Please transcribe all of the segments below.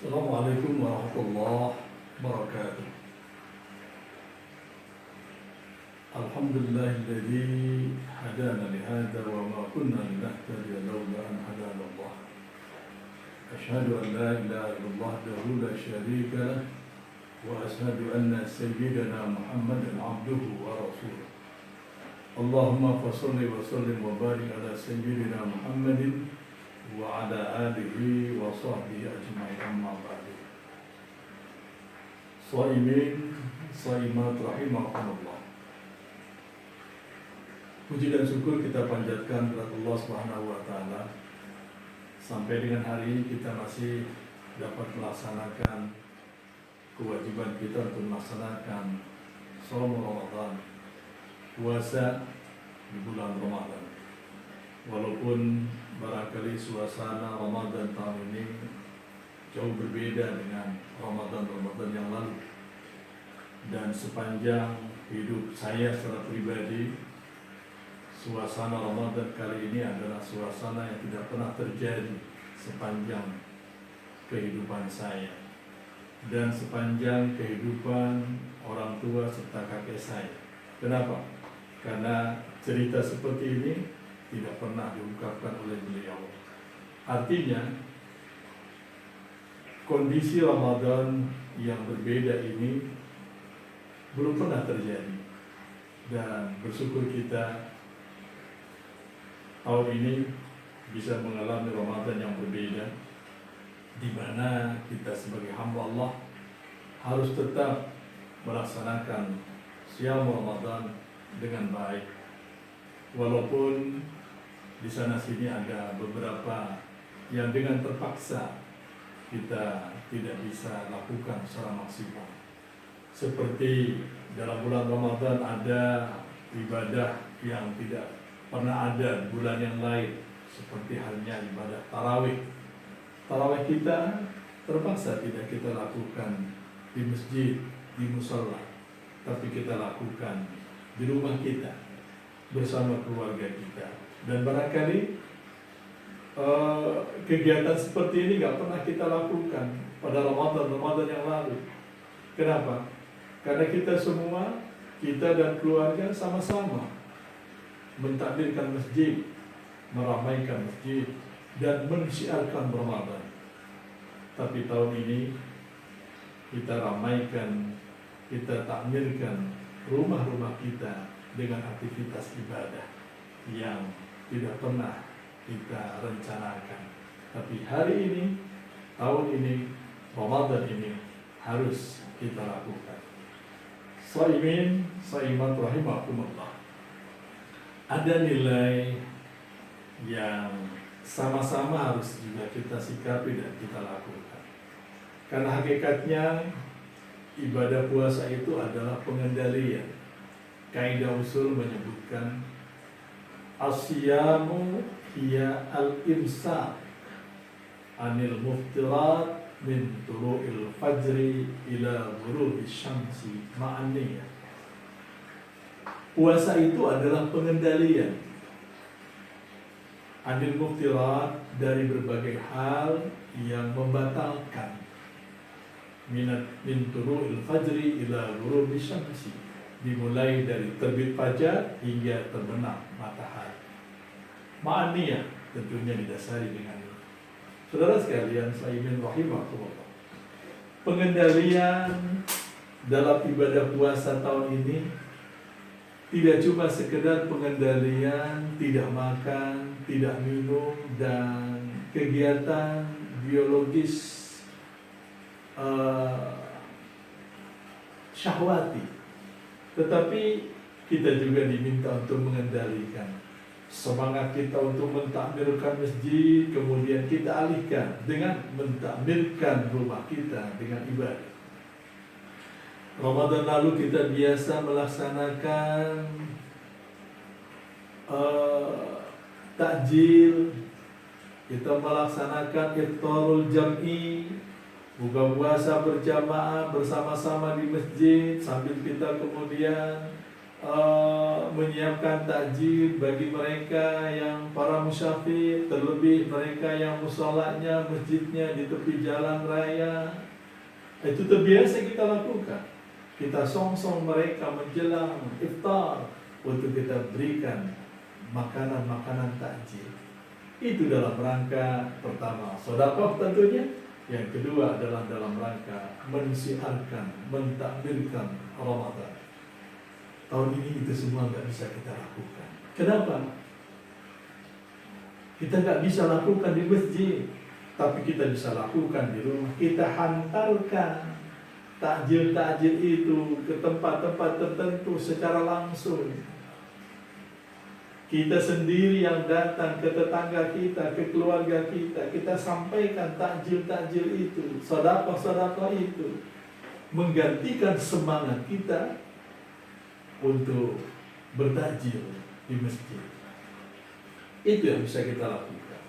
Assalamualaikum warahmatullahi wabarakatuh. Alhamdulillahilladzi hadana lihada wa ma kunna linahtadiya laula an hadana Allah. Asyhadu an la ilaha illallah wahdahu la syarika lah wa asyhadu anna sayyidana Muhammadan abduhu wa rasuluh. Allahumma fasholli wa sallim wa barik ala sayyidina Muhammadin wa ala alihi wa sahbihi ajma'in, amma ba'du. Shaimin shaimat rahimakumullah. Puji dan syukur kita panjatkan kepada Allah Subhanahu wa taala. Sampai dengan hari ini kita masih dapat melaksanakan kewajiban kita untuk melaksanakan shaum Ramadan, puasa di bulan Ramadan. Walaupun barangkali suasana Ramadan tahun ini jauh berbeda dengan Ramadan yang lalu, dan sepanjang hidup saya secara pribadi, suasana Ramadan kali ini adalah suasana yang tidak pernah terjadi sepanjang kehidupan saya dan sepanjang kehidupan orang tua serta kakek saya. Kenapa? Karena cerita seperti ini tidak pernah diungkapkan oleh beliau. Artinya, kondisi Ramadan yang berbeda ini belum pernah terjadi, dan bersyukur kita tahun ini bisa mengalami Ramadan yang berbeda, di mana kita sebagai hamba Allah harus tetap melaksanakan siam Ramadan dengan baik. Walaupun di sana sini ada beberapa yang dengan terpaksa kita tidak bisa lakukan secara maksimal. Seperti dalam bulan Ramadan ada ibadah yang tidak pernah ada di bulan yang lain, seperti halnya ibadah tarawih. Tarawih kita terpaksa tidak kita lakukan di masjid, di musala, tapi kita lakukan di rumah kita bersama keluarga kita. Dan barangkali kegiatan seperti ini gak pernah kita lakukan pada Ramadan yang lalu. Kenapa? Karena kita semua, kita dan keluarga sama-sama mentakbirkan masjid, meramaikan masjid, dan mensyiarkan Ramadan. Tapi tahun ini kita ramaikan, kita takmirkan rumah-rumah kita dengan aktivitas ibadah yang tidak pernah kita rencanakan. Tapi hari ini, tahun ini, Ramadan ini harus kita lakukan. Shaimin shaimat rahimakumullah. Ada nilai yang sama-sama harus juga kita sikapi dan kita lakukan. Karena hakikatnya ibadah puasa itu adalah pengendalian. Kaidah usul menyebutkan as-siyamu hiya al-imsak anil muftirat min tulu'il fajri ila ghurubi syamsi ma'aniyah. Puasa itu adalah pengendalian anil muftirat, dari berbagai hal yang membatalkan, min tulu'il fajri ila ghurubi syamsi, dimulai dari terbit fajar hingga terbenam matahari. Ma'aniyah tentunya didasari dengan ini. Saudara sekalian, shaimin rahimakumullah. Pengendalian dalam ibadah puasa tahun ini tidak cuma sekedar pengendalian tidak makan, tidak minum, dan kegiatan biologis syahwati, tetapi kita juga diminta untuk mengendalikan semangat kita untuk mentakmirkan masjid, kemudian kita alihkan dengan mentakmirkan rumah kita dengan ibadah. Ramadan lalu kita biasa melaksanakan takjil, kita melaksanakan iftarul jam'i, buka puasa berjamaah bersama-sama di masjid, sambil kita kemudian menyiapkan takjil bagi mereka yang para musyafir, terlebih mereka yang musolanya, masjidnya di tepi jalan raya. Itu terbiasa kita lakukan. Kita songsong mereka menjelang iftar untuk kita berikan makanan-makanan takjil. Itu dalam rangka pertama sedekah tentunya. Yang kedua adalah dalam rangka mensiarkan, mentakbirkan Ramadan. Tahun ini itu semua nggak bisa kita lakukan. Kenapa? Kita nggak bisa lakukan di masjid, tapi kita bisa lakukan di rumah. Kita hantarkan takjil-takjil itu ke tempat-tempat tertentu secara langsung. Kita sendiri yang datang ke tetangga kita, ke keluarga kita, kita sampaikan takjil-takjil itu, sedekah-sedekah itu, menggantikan semangat kita untuk bertakjil di masjid. Itu yang bisa kita lakukan.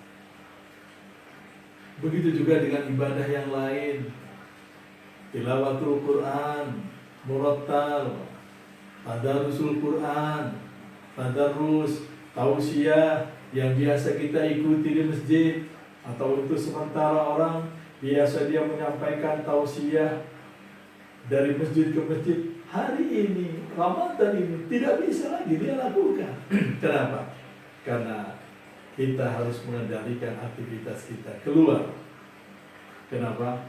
Begitu juga dengan ibadah yang lain, tilawatul Quran, murattal, tadarusul Quran, tadarus, tausiah yang biasa kita ikuti di masjid, atau untuk sementara orang biasa dia menyampaikan tausiah dari masjid ke masjid. Hari ini, Ramadan ini tidak bisa lagi dia lakukan. Kenapa? Karena kita harus mengendalikan aktivitas kita keluar. Kenapa?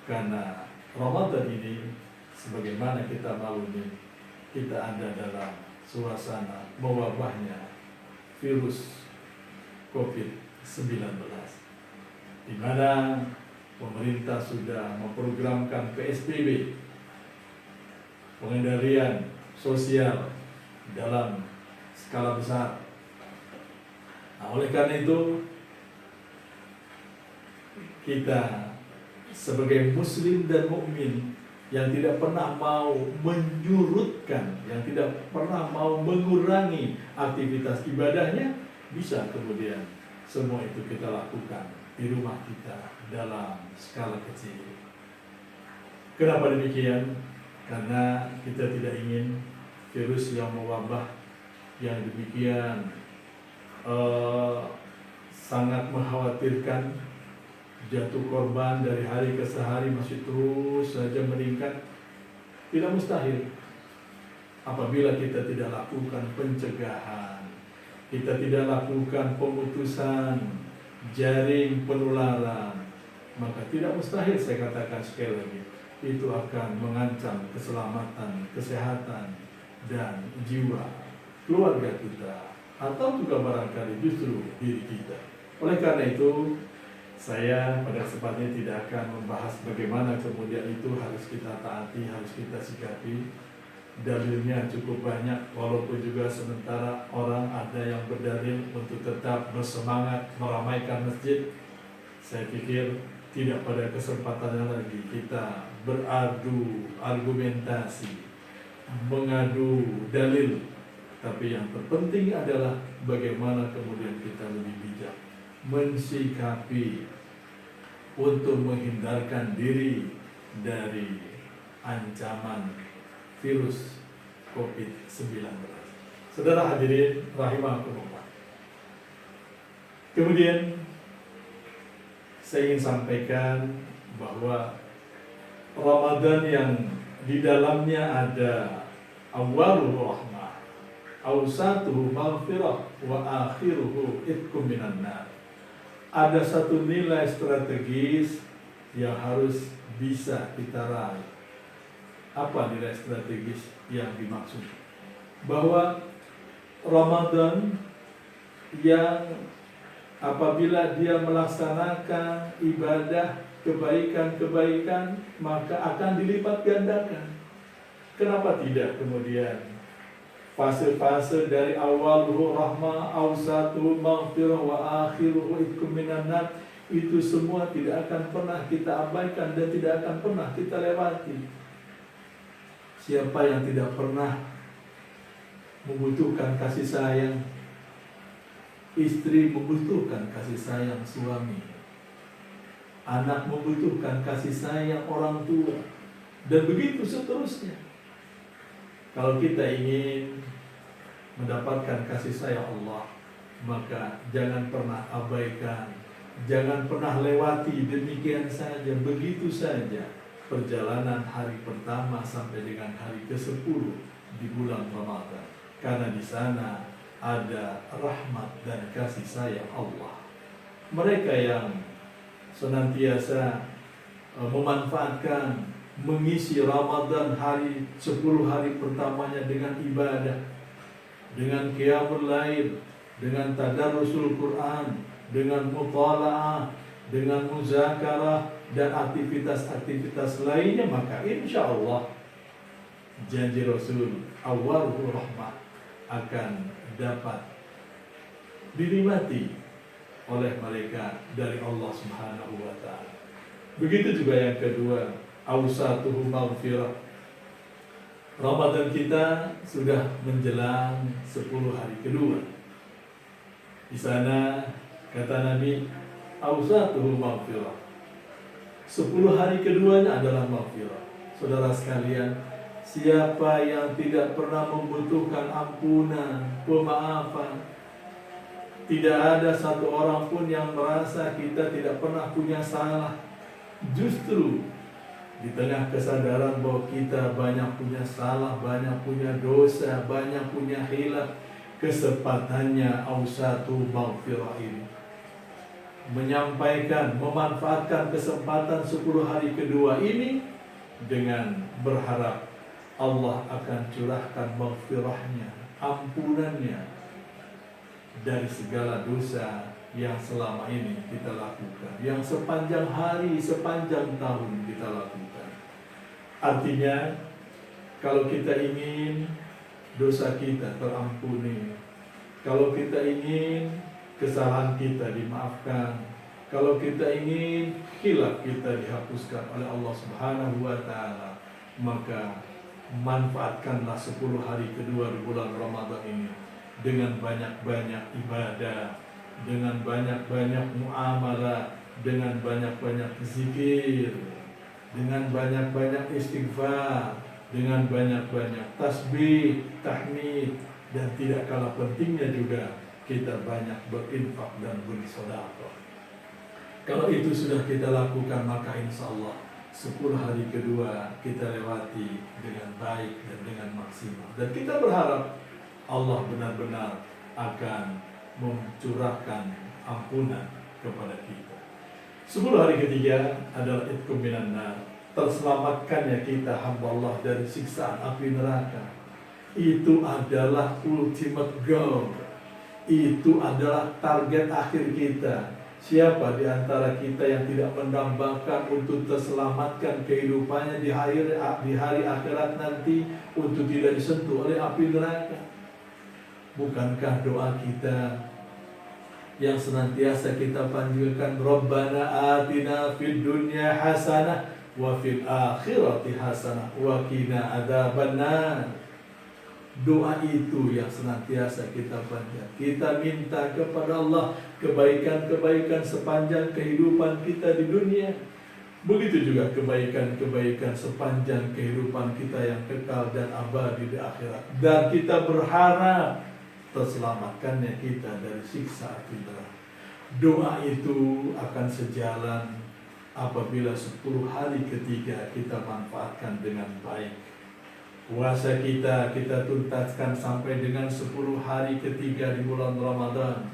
Karena Ramadan ini, sebagaimana kita maklumi, kita ada dalam suasana mewabahnya virus COVID-19, di mana pemerintah sudah memprogramkan PSBB, pengendalian sosial dalam skala besar. Nah, oleh karena itu kita sebagai muslim dan mukmin yang tidak pernah mau menyurutkan, yang tidak pernah mau mengurangi aktivitas ibadahnya, bisa kemudian semua itu kita lakukan di rumah kita dalam skala kecil. Kenapa demikian? Karena kita tidak ingin virus yang mewabah yang demikian sangat mengkhawatirkan, jatuh korban dari hari ke hari masih terus saja meningkat. Tidak mustahil apabila kita tidak lakukan pencegahan, kita tidak lakukan pemutusan jaring penularan, maka tidak mustahil, saya katakan sekali lagi, itu akan mengancam keselamatan, kesehatan, dan jiwa keluarga kita, atau juga barangkali justru diri kita. Oleh karena itu, saya pada kesempatan ini tidak akan membahas bagaimana kemudian itu harus kita taati, harus kita sikapi. Dalilnya cukup banyak, walaupun juga sementara orang ada yang berdalil untuk tetap bersemangat meramaikan masjid. Saya pikir tidak pada kesempatannya lagi kita beradu argumentasi, mengadu dalil. Tapi yang terpenting adalah bagaimana kemudian kita lebih bijak mensikapi untuk menghindarkan diri dari ancaman virus COVID-19. Saudara hadirin rahimakumullah. Kemudian saya ingin sampaikan bahwa Ramadan yang di dalamnya ada awalul rahmah, awsatuhu maghfirah, wa akhiruhu itqum minan nar. Ada satu nilai strategis yang harus bisa kita raih. Apa nilai strategis yang dimaksud? Bahwa Ramadan yang apabila dia melaksanakan ibadah kebaikan-kebaikan, maka akan dilipat gandakan. Kenapa tidak kemudian fase-fase dari awal rahmah, awsatuhu maghfirah, wa akhiruhu itqum minan nar, itu semua tidak akan pernah kita abaikan dan tidak akan pernah kita lewati. Siapa yang tidak pernah membutuhkan kasih sayang istri, membutuhkan kasih sayang suami, anak membutuhkan kasih sayang orang tua, dan begitu seterusnya. Kalau kita ingin mendapatkan kasih sayang Allah, maka jangan pernah abaikan, jangan pernah lewati demikian saja, begitu saja perjalanan hari pertama sampai dengan hari ke-10 di bulan Ramadan. Karena di sana ada rahmat dan kasih sayang Allah. Mereka yang senantiasa memanfaatkan, mengisi Ramadan 10 hari pertamanya dengan ibadah, dengan qiyamul lail, dengan tadarusul Quran, dengan muthala'ah, dengan muzakarah dan aktivitas-aktivitas lainnya, maka insya Allah janji Rasul awwaluhu rahmah akan dapat dinikmati oleh mereka dari Allah Subhanahu wa taala. Begitu juga yang kedua, awsatuhu maghfirah. Ramadan kita sudah menjelang 10 hari kedua. Di sana kata Nabi, awsatuhu maghfirah. 10 hari keduanya adalah maghfirah. Saudara sekalian, siapa yang tidak pernah membutuhkan ampunan, pemaafan, tidak ada satu orang pun yang merasa kita tidak pernah punya salah. Justru di tengah kesadaran bahwa kita banyak punya salah, banyak punya dosa, banyak punya khilaf, kesempatannya awsatu maghfirah ini menyampaikan, memanfaatkan kesempatan 10 hari kedua ini dengan berharap Allah akan curahkan maghfirahnya, ampunannya dari segala dosa yang selama ini kita lakukan, yang sepanjang hari, sepanjang tahun kita lakukan. Artinya, kalau kita ingin dosa kita terampuni, kalau kita ingin kesalahan kita dimaafkan, kalau kita ingin khilaf kita dihapuskan oleh Allah Subhanahu wa taala, maka manfaatkanlah 10 hari kedua di bulan Ramadan ini dengan banyak-banyak ibadah, dengan banyak-banyak muamalah, dengan banyak-banyak zikir, dengan banyak-banyak istighfar, dengan banyak-banyak tasbih, tahmid, dan tidak kalah pentingnya juga kita banyak berinfak dan bersedekah. Kalau itu sudah kita lakukan, maka insya Allah 10 hari kedua kita lewati dengan baik dan dengan maksimal. Dan kita berharap Allah benar-benar akan mencurahkan ampunan kepada kita. 10 hari ketiga adalah itqum minan nar, terselamatkannya kita hamba Allah dari siksaan api neraka. Itu adalah ultimate goal. Itu adalah target akhir kita. Siapa di antara kita yang tidak mendambakan untuk terselamatkan kehidupannya di hari akhirat nanti untuk tidak disentuh oleh api neraka? Bukankah doa kita yang senantiasa kita panggilkan, Rabbana atina fid dunya hasanah wa fil akhirati hasanah wa qina adzabannar. Doa itu yang senantiasa kita panjat. Kita minta kepada Allah kebaikan-kebaikan sepanjang kehidupan kita di dunia. Begitu juga kebaikan-kebaikan sepanjang kehidupan kita yang kekal dan abadi di akhirat. Dan kita berharap terselamatkannya kita dari siksa api neraka. Doa itu akan sejalan apabila 10 hari ketiga kita manfaatkan dengan baik. Puasa kita tuntaskan sampai dengan 10 hari ketiga di bulan Ramadan.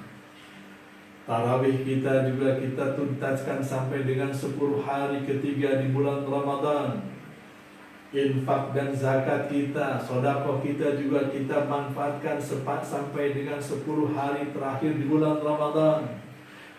Tarawih kita juga kita tuntaskan sampai dengan 10 hari ketiga di bulan Ramadan. Infak dan zakat kita, sedekah kita juga kita manfaatkan sampai dengan 10 hari terakhir di bulan Ramadan.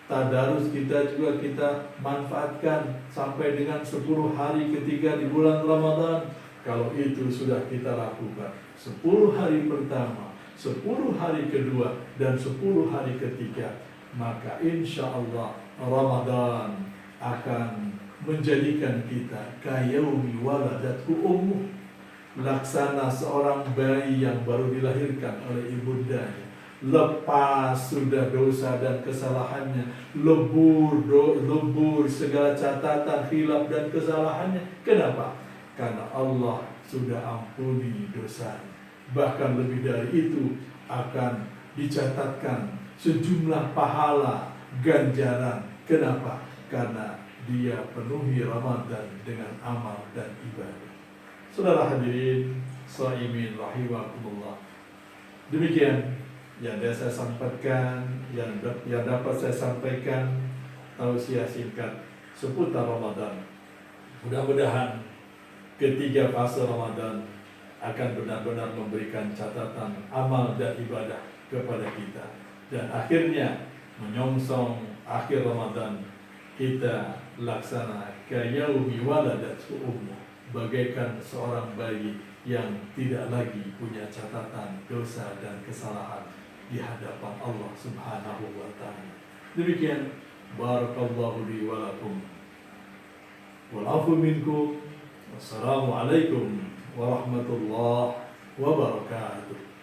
Tadarus kita juga kita manfaatkan sampai dengan 10 hari ketiga di bulan Ramadan. Kalau itu sudah kita lakukan 10 hari pertama, 10 hari kedua, dan 10 hari ketiga, maka insya Allah Ramadan akan menjadikan kita kayaumi waladatku ummuh, laksana seorang bayi yang baru dilahirkan oleh ibundanya, lepas sudah dosa dan kesalahannya, lebur segala catatan khilaf dan kesalahannya. Kenapa? Karena Allah sudah ampuni dosa. Bahkan lebih dari itu akan dicatatkan sejumlah pahala ganjaran. Kenapa? Karena dia penuhi Ramadan dengan amal dan ibadah. Saudara hadirin shaimin rahimakumullah. Demikian yang saya sampaikan, yang dapat saya sampaikan, tausiah singkat seputar Ramadan. Mudah-mudahan ketiga fase Ramadan akan benar-benar memberikan catatan amal dan ibadah kepada kita, dan akhirnya menyongsong akhir Ramadan kita laksana kayaumi waladatu ummuh, bagaikan seorang bayi yang tidak lagi punya catatan dosa dan kesalahan di hadapan Allah Subhanahu wa taala. Demikian, barakallahu li wa lakum wal afu minkum. Wassalamualaikum warahmatullahi wabarakatuh.